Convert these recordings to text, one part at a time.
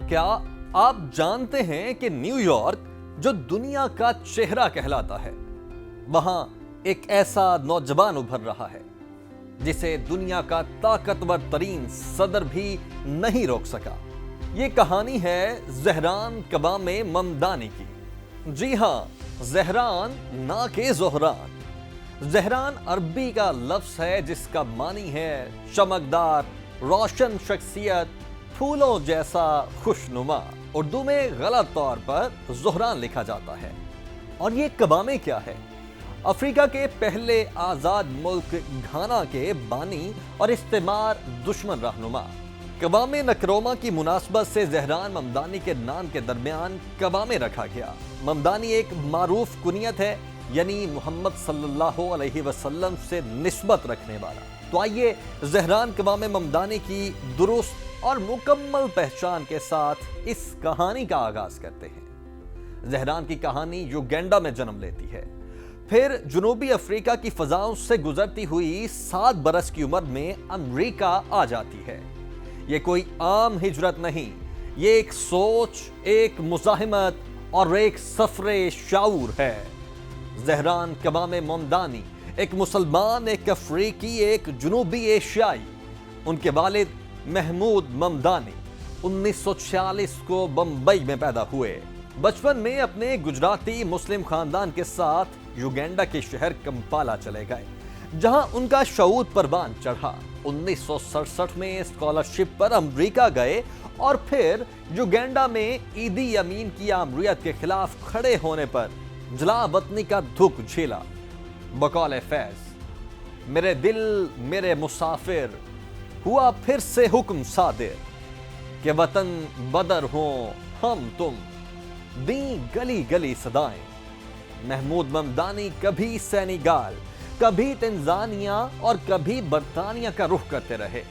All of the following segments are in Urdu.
کیا آپ جانتے ہیں کہ نیو یارک جو دنیا کا چہرہ کہلاتا ہے، وہاں ایک ایسا نوجوان ابھر رہا ہے جسے دنیا کا طاقتور ترین صدر بھی نہیں روک سکا۔ یہ کہانی ہے زہران قوام ممدانی کی۔ جی ہاں، زہران نہ کہ زہران۔ زہران عربی کا لفظ ہے جس کا معنی ہے چمکدار، روشن شخصیت، پھولوں جیسا خوشنما۔ اردو میں غلط طور پر زہران لکھا جاتا ہے۔ اور یہ قوام کیا ہے؟ افریقہ کے پہلے آزاد ملک گھانا کے بانی اور استعمار دشمن رہنما۔ قوام نکرومہ کی مناسبت سے زہران ممدانی کے نام کے درمیان قوام رکھا گیا۔ ممدانی ایک معروف کنیت ہے، یعنی محمد صلی اللہ علیہ وسلم سے نسبت رکھنے والا۔ تو آئیے زہران قوام ممدانی کی درست اور مکمل پہچان کے ساتھ اس کہانی کا آغاز کرتے ہیں۔ زہران کی کہانی یوگینڈا میں جنم لیتی ہے، پھر جنوبی افریقہ کی فضاؤں سے گزرتی ہوئی 7 برس کی عمر میں امریکہ آ جاتی ہے۔ یہ کوئی عام ہجرت نہیں، یہ ایک سوچ، ایک مزاحمت اور ایک سفر شعور ہے۔ زہران قوام ممدانی ایک مسلمان، ایک افریقی، ایک جنوبی ایشیائی۔ ان کے والد محمود ممدانی 1946 کو بمبئی میں پیدا ہوئے۔ بچپن میں اپنے گجراتی مسلم خاندان کے ساتھ یوگینڈا کے شہر کمپالا چلے گئے، جہاں ان کا شعور پروان چڑھا۔ 1967 میں اسکالرشپ پر امریکہ گئے اور پھر یوگینڈا میں ایدی امین کی آمریت کے خلاف کھڑے ہونے پر جلا وطنی کا دکھ جھیلا۔ بقول فیض، میرے دل میرے مسافر، ہوا پھر سے حکم صادر کہ وطن بدر ہوں ہم تم، دیں گلی گلی صدائیں۔ محمود ممدانی کبھی سینیگال، کبھی تنزانیہ اور کبھی برطانیہ کا رخ کرتے رہے۔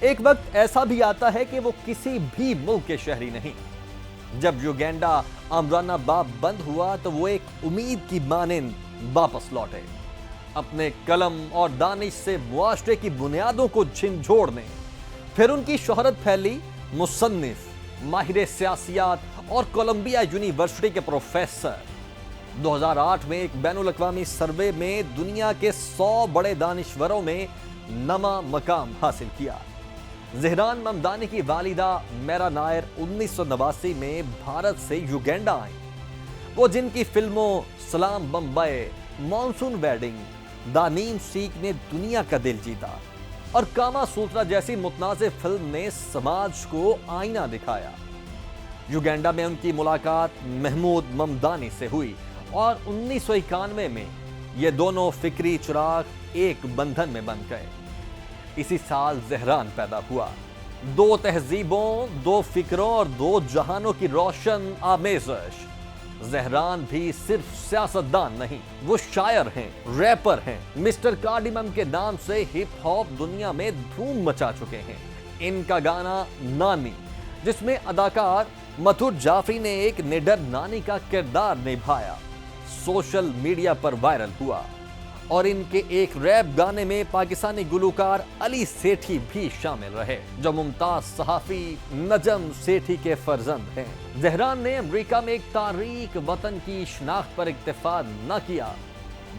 ایک وقت ایسا بھی آتا ہے کہ وہ کسی بھی ملک کے شہری نہیں۔ جب یوگینڈا آمرانہ باب بند ہوا تو وہ ایک امید کی مانند واپس لوٹے، اپنے قلم اور دانش سے معاشرے کی بنیادوں کو جھنجھوڑنے۔ پھر ان کی شہرت پھیلی، مصنف، ماہر سیاسیات اور کولمبیا یونیورسٹی کے پروفیسر۔ 2008 میں ایک بین الاقوامی سروے میں دنیا کے 100 بڑے دانشوروں میں نواں مقام حاصل کیا۔ زہران ممدانی کی والدہ میرا نائر 1989 میں بھارت سے یوگینڈا آئیں۔ وہ جن کی فلموں سلام بمبئی، مانسون ویڈنگ، دا نیم سیک نے دنیا کا دل جیتا اور کاما سوترا جیسی متنازع فلم نے سماج کو آئینہ دکھایا۔ یوگینڈا میں ان کی ملاقات محمود ممدانی سے ہوئی اور 1991 میں یہ دونوں فکری چراغ ایک بندھن میں بن گئے۔ اسی سال زہران پیدا ہوا۔ 2 تہذیبوں، 2 فکروں اور 2 جہانوں کی روشن آمیزش۔ زہران بھی صرف سیاستدان نہیں، وہ شاعر ہیں، ریپر ہیں۔ مسٹر کارڈیمم کے نام سے ہپ ہاپ دنیا میں دھوم مچا چکے ہیں۔ ان کا گانا نانی، جس میں اداکار متھر جعفری نے ایک نڈر نانی کا کردار نبھایا، سوشل میڈیا پر وائرل ہوا۔ اور ان کے ایک ریپ گانے میں پاکستانی گلوکار علی سیٹھی بھی شامل رہے، جو ممتاز صحافی نجم سیٹھی کے فرزند ہیں۔ زہران نے امریکہ میں ایک تاریک وطن کی شناخت پر اکتفا نہ کیا،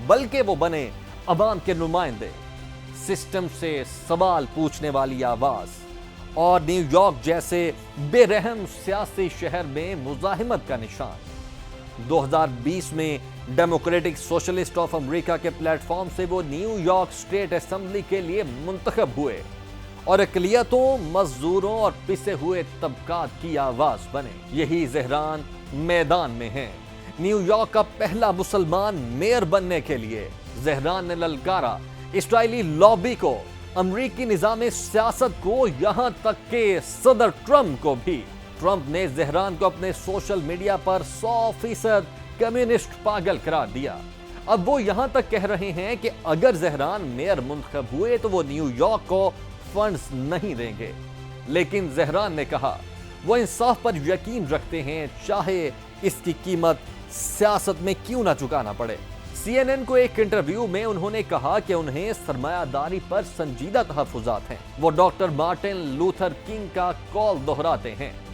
بلکہ وہ بنے عوام کے نمائندے، سسٹم سے سوال پوچھنے والی آواز، اور نیو یارک جیسے بے رحم سیاسی شہر میں مزاحمت کا نشان۔ 2020 میں ڈیموکریٹک سوشلسٹ آف امریکہ کے پلیٹ فارم سے وہ نیو یارک اسٹیٹ اسمبلی کے لیے منتخب ہوئے اور اقلیتوں، مزدوروں اور پسے ہوئے طبقات کی آواز بنے۔ یہی زہران میدان میں ہیں۔ نیو یارک کا پہلا مسلمان میئر بننے کے لیے زہران نے للکارا اسرائیلی لابی کو، امریکی نظام سیاست کو، یہاں تک کہ صدر ٹرمپ کو بھی۔ ٹرمپ نے زہران کو اپنے سوشل میڈیا پر 100% کمیونسٹ پاگل قرار دیا۔ اب وہ یہاں تک کہہ رہے ہیں کہ اگر زہران میئر منتخب ہوئے تو وہ نیو یارک کو فنڈز نہیں دیں گے۔ لیکن زہران نے کہا وہ انصاف پر یقین رکھتے ہیں، چاہے اس کی قیمت سیاست میں کیوں نہ چکانا پڑے۔ CNN کو ایک انٹرویو میں انہوں نے کہا کہ انہیں سرمایہ داری پر سنجیدہ تحفظات ہیں۔ وہ ڈاکٹر مارٹن لوتھر کنگ کا کال دہراتے ہیں